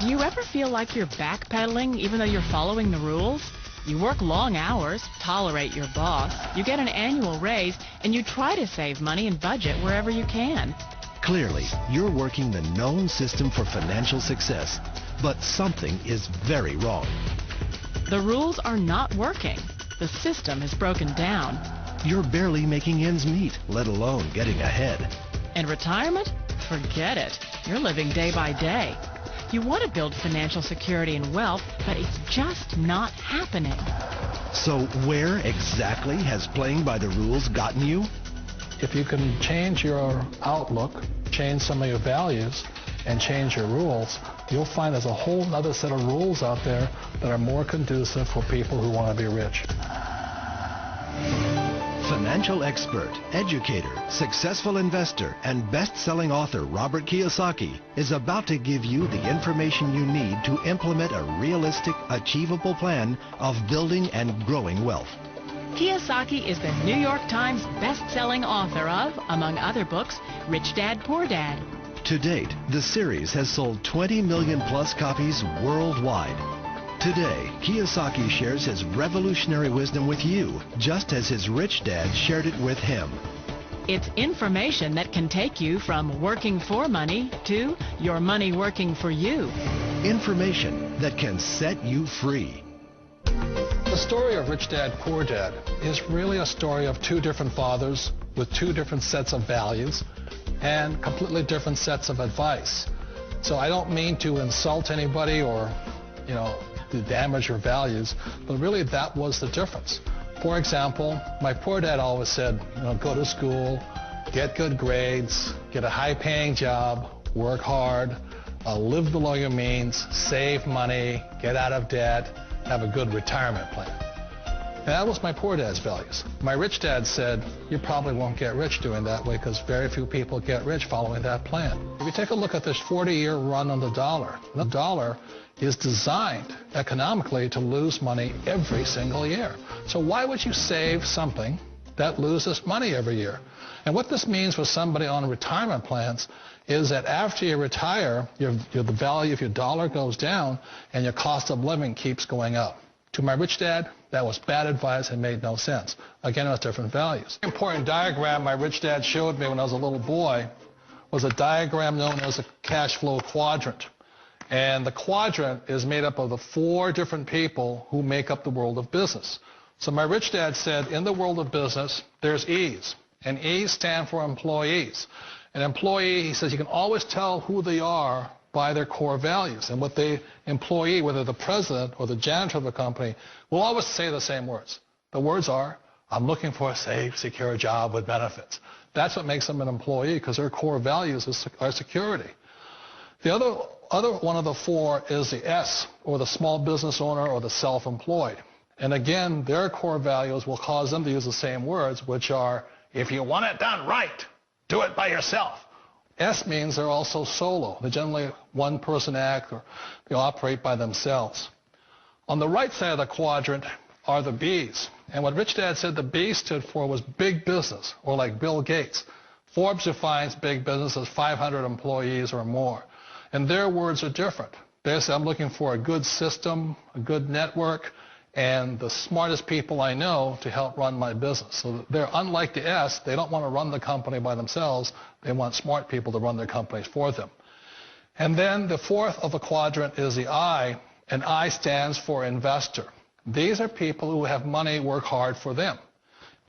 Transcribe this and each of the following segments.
Do you ever feel like you're backpedaling even though you're following the rules? You work long hours, tolerate your boss, you get an annual raise, and you try to save money and budget wherever you can. Clearly, you're working the known system for financial success, but something is very wrong. The rules are not working. The system has broken down. You're barely making ends meet, let alone getting ahead. And retirement? Forget it. You're living day by day. You want to build financial security and wealth, but it's just not happening. So where exactly has playing by the rules gotten you? If you can change your outlook, change some of your values, and change your rules, you'll find there's a whole other set of rules out there that are more conducive for people who want to be rich. Financial expert, educator, successful investor, and best-selling author Robert Kiyosaki is about to give you the information you need to implement a realistic, achievable plan of building and growing wealth. Kiyosaki is the New York Times best-selling author of, among other books, Rich Dad, Poor Dad. To date, the series has sold 20 million plus copies worldwide. Today, Kiyosaki shares his revolutionary wisdom with you, just as his rich dad shared it with him. It's information that can take you from working for money to your money working for you. Information that can set you free. The story of Rich Dad, Poor Dad is really a story of two different fathers with two different sets of values and completely different sets of advice. So I don't mean to insult anybody or, to damage your values, but really that was the difference. For example, my poor dad always said, go to school, get good grades, get a high-paying job, work hard, live below your means, save money, get out of debt, have a good retirement plan. And that was my poor dad's values. My rich dad said, you probably won't get rich doing that way because very few people get rich following that plan. If you take a look at this 40-year run on the dollar is designed economically to lose money every single year. So why would you save something that loses money every year? And what this means for somebody on retirement plans is that after you retire, the value of your dollar goes down and your cost of living keeps going up. To my rich dad, that was bad advice and made no sense. Again, it was different values. An important diagram my rich dad showed me when I was a little boy was a diagram known as a cash flow quadrant. And the quadrant is made up of the four different people who make up the world of business. So my rich dad said, in the world of business, there's E's. And E's stand for employees. An employee, he says, you can always tell who they are by their core values. And what the employee, whether the president or the janitor of the company, will always say the same words. The words are, I'm looking for a safe, secure job with benefits. That's what makes them an employee, because their core values are security. The other one of the four is the S, or the small business owner or the self-employed. And again, their core values will cause them to use the same words, which are, if you want it done right, do it by yourself. S means they're also solo. They're generally one-person act, or they operate by themselves. On the right side of the quadrant are the B's. And what Rich Dad said the B stood for was big business, or like Bill Gates. Forbes defines big business as 500 employees or more. And their words are different. They say, I'm looking for a good system, a good network, and the smartest people I know to help run my business. So they're unlike the S. They don't want to run the company by themselves. They want smart people to run their companies for them. And then the fourth of the quadrant is the I, and I stands for investor. These are people who have money work hard for them.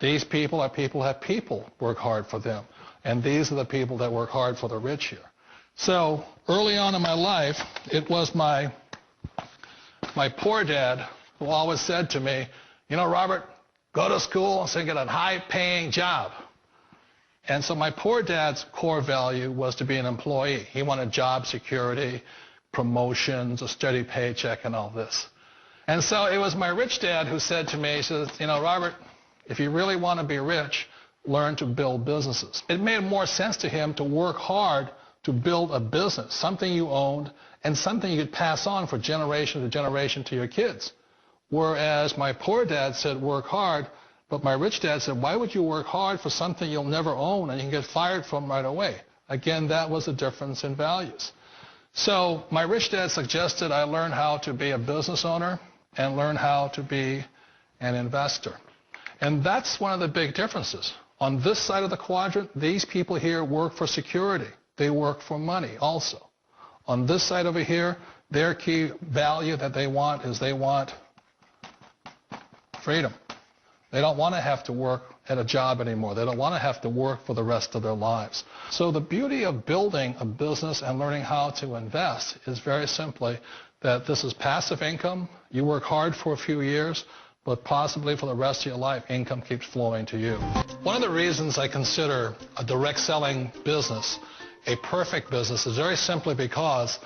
These people are people who have people work hard for them. And these are the people that work hard for the rich here. So early on in my life, it was my poor dad who always said to me, Robert, go to school and get a high-paying job. And so my poor dad's core value was to be an employee. He wanted job security, promotions, a steady paycheck, and all this. And so it was my rich dad who said to me, he says, Robert, if you really want to be rich, learn to build businesses. It made more sense to him to work hard to build a business, something you owned, and something you could pass on for generation to generation to your kids. Whereas my poor dad said work hard, but my rich dad said, why would you work hard for something you'll never own and you can get fired from right away? Again, that was a difference in values. So my rich dad suggested I learn how to be a business owner and learn how to be an investor. And that's one of the big differences. On this side of the quadrant, these people here work for security. They work for money also. On this side over here, their key value that they want is they want freedom. They don't want to have to work at a job anymore. They don't want to have to work for the rest of their lives. So the beauty of building a business and learning how to invest is very simply that this is passive income. You work hard for a few years, but possibly for the rest of your life, income keeps flowing to you. One of the reasons I consider a direct selling business a perfect business is very simply because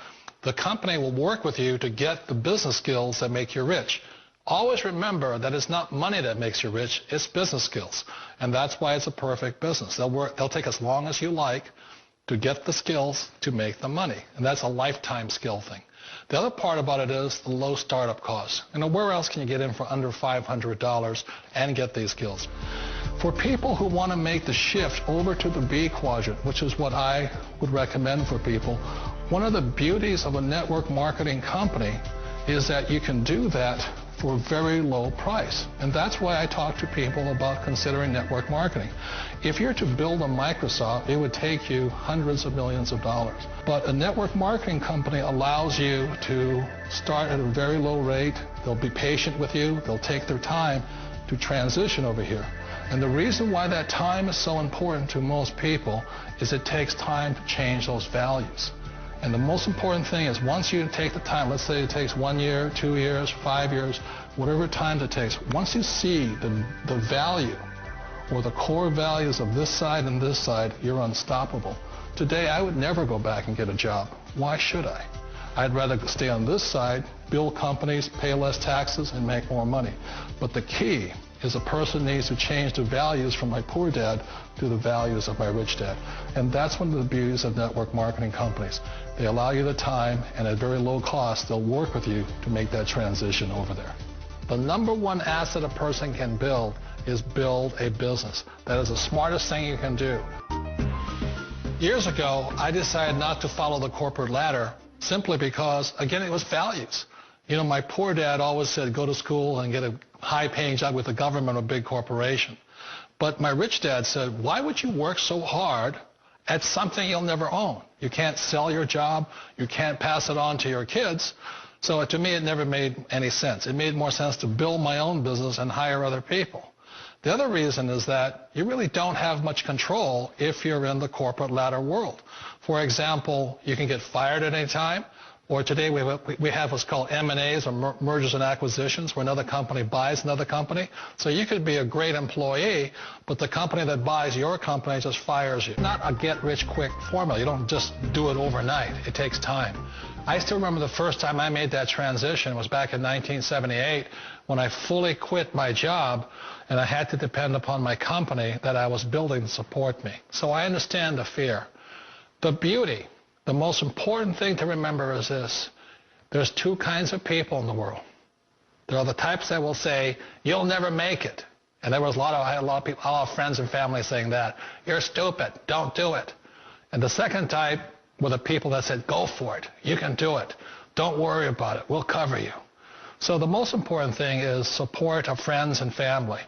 the company will work with you to get the business skills that make you rich. Always remember that it's not money that makes you rich, it's business skills. And that's why it's a perfect business. They'll take as long as you like to get the skills to make the money. And that's a lifetime skill thing. The other part about it is the low startup costs. Where else can you get in for under $500 and get these skills? For people who want to make the shift over to the B quadrant, which is what I would recommend for people, one of the beauties of a network marketing company is that you can do that for a very low price. And that's why I talk to people about considering network marketing. If you're to build a Microsoft, it would take you hundreds of millions of dollars. But a network marketing company allows you to start at a very low rate. They'll be patient with you. They'll take their time to transition over here. And the reason why that time is so important to most people is it takes time to change those values. And the most important thing is once you take the time, let's say it takes 1 year, 2 years, 5 years, whatever time it takes, once you see the value or the core values of this side and this side, you're unstoppable. Today, I would never go back and get a job. Why should I? I'd rather stay on this side, build companies, pay less taxes, and make more money. But the key is a person needs to change the values from my poor dad to the values of my rich dad. And that's one of the beauties of network marketing companies. They allow you the time, and at very low cost, they'll work with you to make that transition over there. The number one asset a person can build is build a business. That is the smartest thing you can do. Years ago, I decided not to follow the corporate ladder simply because, again, it was values. My poor dad always said, go to school and get a high-paying job with the government or a big corporation. But my rich dad said, why would you work so hard at something you'll never own? You can't sell your job. You can't pass it on to your kids. So to me, it never made any sense. It made more sense to build my own business and hire other people. The other reason is that you really don't have much control if you're in the corporate ladder world. For example, you can get fired at any time. Or today we have what's called M&As, or mergers and acquisitions, where another company buys another company. So you could be a great employee, but the company that buys your company just fires you. Not a get-rich-quick formula. You don't just do it overnight. It takes time. I still remember the first time I made that transition was back in 1978 when I fully quit my job and I had to depend upon my company that I was building to support me. So I understand the fear. The beauty. The most important thing to remember is this. There's two kinds of people in the world. There are the types that will say, you'll never make it. And I had a lot of people, a lot of friends and family saying that. You're stupid. Don't do it. And the second type were the people that said, go for it. You can do it. Don't worry about it. We'll cover you. So the most important thing is support of friends and family.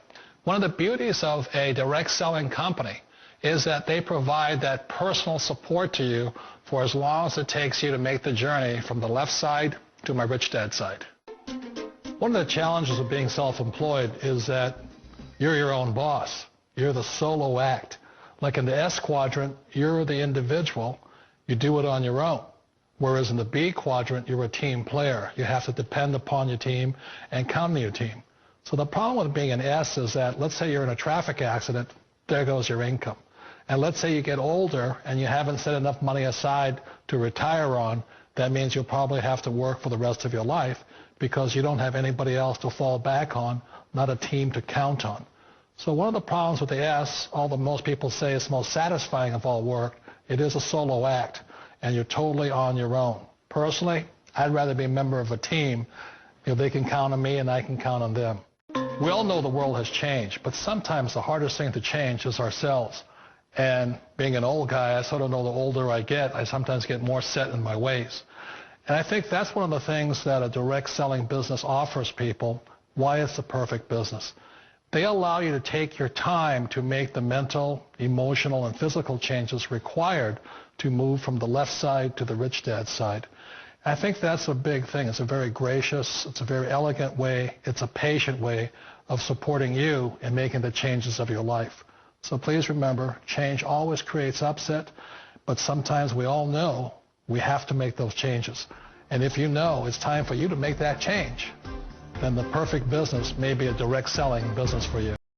One of the beauties of a direct selling company is that they provide that personal support to you for as long as it takes you to make the journey from the left side to my rich dad side. One of the challenges of being self-employed is that you're your own boss. You're the solo act. Like in the S quadrant, you're the individual. You do it on your own. Whereas in the B quadrant, you're a team player. You have to depend upon your team and count on your team. So the problem with being an S is that, let's say you're in a traffic accident, there goes your income. And let's say you get older and you haven't set enough money aside to retire on, that means you'll probably have to work for the rest of your life because you don't have anybody else to fall back on, not a team to count on. So one of the problems with the S, although most people say it's most satisfying of all work, it is a solo act, and you're totally on your own. Personally, I'd rather be a member of a team if they can count on me and I can count on them. We all know the world has changed, but sometimes the hardest thing to change is ourselves. And being an old guy, I sort of know the older I get, I sometimes get more set in my ways. And I think that's one of the things that a direct selling business offers people, why it's the perfect business. They allow you to take your time to make the mental, emotional, and physical changes required to move from the left side to the rich dad side. I think that's a big thing. It's a very gracious, it's a very elegant way, it's a patient way of supporting you in making the changes of your life. So please remember, change always creates upset, but sometimes we all know we have to make those changes. And if you know it's time for you to make that change, then the perfect business may be a direct selling business for you.